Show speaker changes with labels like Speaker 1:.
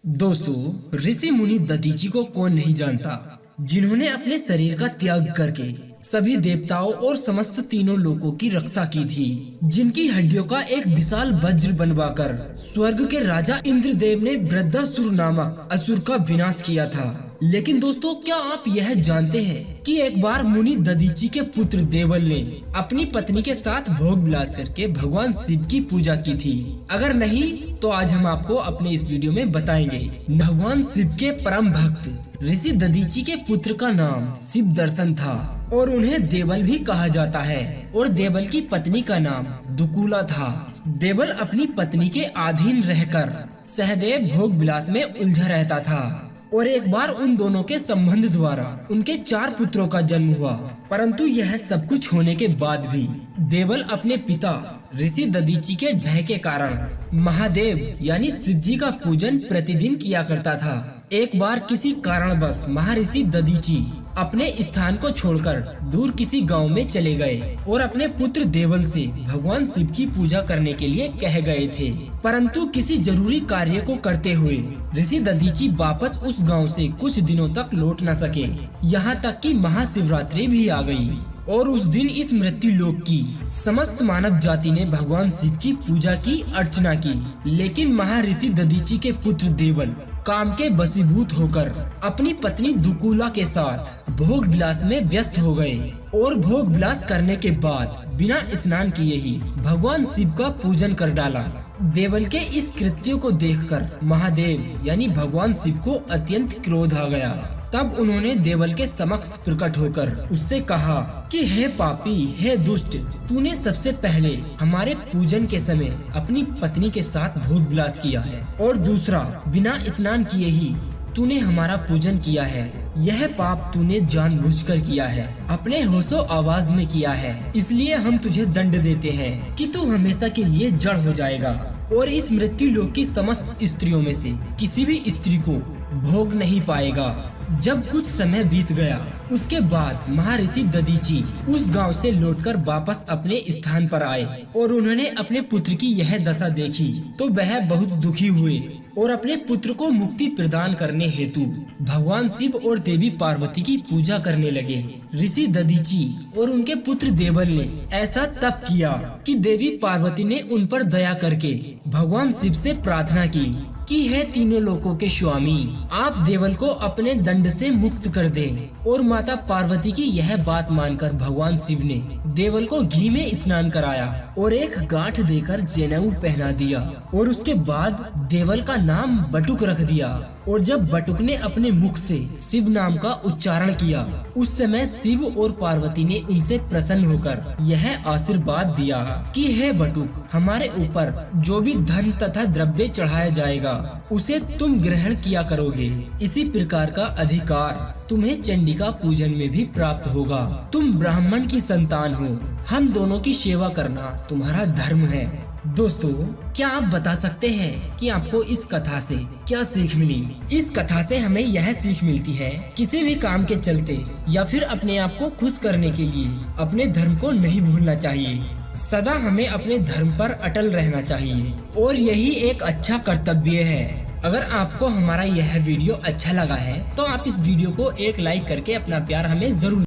Speaker 1: दोस्तों, ऋषि मुनि दधीचि को कौन नहीं जानता, जिन्होंने अपने शरीर का त्याग करके सभी देवताओं और समस्त तीनों लोकों की रक्षा की थी, जिनकी हड्डियों का एक विशाल वज्र बनवाकर स्वर्ग के राजा इंद्रदेव ने वृद्धासुर नामक असुर का विनाश किया था। लेकिन दोस्तों, क्या आप यह जानते हैं कि एक बार मुनि दधीचि के पुत्र देवल ने अपनी पत्नी के साथ भोग विलास करके भगवान शिव की पूजा की थी? अगर नहीं तो आज हम आपको अपने इस वीडियो में बताएंगे। भगवान शिव के परम भक्त ऋषि दधीचि के पुत्र का नाम शिव दर्शन था और उन्हें देवल भी कहा जाता है, और देवल की पत्नी का नाम दुकूला था। देवल अपनी पत्नी के अधीन रहकर सहदेव भोग विलास में उलझा रहता था और एक बार उन दोनों के संबंध द्वारा उनके 4 पुत्रों का जन्म हुआ। परंतु यह सब कुछ होने के बाद भी देवल अपने पिता ऋषि दधीचि के भय के कारण महादेव यानी शिव जी का पूजन प्रतिदिन किया करता था। एक बार किसी कारणवश महर्षि दधीचि अपने स्थान को छोड़कर दूर किसी गांव में चले गए और अपने पुत्र देवल से भगवान शिव की पूजा करने के लिए कह गए थे। परंतु किसी जरूरी कार्य को करते हुए ऋषि दधीचि वापस उस गांव से कुछ दिनों तक लौट न सके। यहाँ तक कि महाशिवरात्रि भी आ गई और उस दिन इस मृत्यु लोक की समस्त मानव जाति ने भगवान शिव की पूजा की अर्चना की। लेकिन महर्षि दधीचि के पुत्र देवल काम के वशीभूत होकर अपनी पत्नी दुकूला के साथ भोग विलास में व्यस्त हो गए और भोग विलास करने के बाद बिना स्नान किए ही भगवान शिव का पूजन कर डाला। देवल के इस कृत्य को देखकर महादेव यानी भगवान शिव को अत्यंत क्रोध आ गया। तब उन्होंने देवल के समक्ष प्रकट होकर उससे कहा कि हे पापी, हे दुष्ट, तूने सबसे पहले हमारे पूजन के समय अपनी पत्नी के साथ भोग विलास किया है और दूसरा बिना स्नान किए ही तूने हमारा पूजन किया है। यह पाप तूने जानबूझकर किया है, अपने होशो आवाज में किया है। इसलिए हम तुझे दंड देते हैं कि तू हमेशा के लिए जड़ हो जाएगा और इस मृत्यु लोक की समस्त स्त्रियों में से किसी भी स्त्री को भोग नहीं पाएगा। जब कुछ समय बीत गया उसके बाद महर्षि दधीचि उस गांव से लौटकर वापस अपने स्थान पर आए और उन्होंने अपने पुत्र की यह दशा देखी तो वह बहुत दुखी हुए और अपने पुत्र को मुक्ति प्रदान करने हेतु भगवान शिव और देवी पार्वती की पूजा करने लगे। ऋषि दधीचि और उनके पुत्र देवल ने ऐसा तप किया कि देवी पार्वती ने उन पर दया करके भगवान शिव से प्रार्थना की कि हे तीनों लोकों के स्वामी, आप देवल को अपने दंड से मुक्त कर दें। और माता पार्वती की यह बात मानकर भगवान शिव ने देवल को घी में स्नान कराया और एक गांठ देकर जनेऊ पहना दिया और उसके बाद देवल का नाम बटुक रख दिया। और जब बटुक ने अपने मुख से शिव नाम का उच्चारण किया उस समय शिव और पार्वती ने उनसे प्रसन्न होकर यह आशीर्वाद दिया कि हे बटुक, हमारे ऊपर जो भी धन तथा द्रव्य चढ़ाया जाएगा उसे तुम ग्रहण किया करोगे। इसी प्रकार का अधिकार तुम्हें चंडिका पूजन में भी प्राप्त होगा। तुम ब्राह्मण की संतान हो, हम दोनों की सेवा करना तुम्हारा धर्म है। दोस्तों, क्या आप बता सकते हैं कि आपको इस कथा से क्या सीख मिली? इस कथा से हमें यह सीख मिलती है किसी भी काम के चलते या फिर अपने आप को खुश करने के लिए अपने धर्म को नहीं भूलना चाहिए। सदा हमें अपने धर्म पर अटल रहना चाहिए और यही एक अच्छा कर्तव्य है। अगर आपको हमारा यह वीडियो अच्छा लगा है तो आप इस वीडियो को एक लाइक करके अपना प्यार हमें जरूर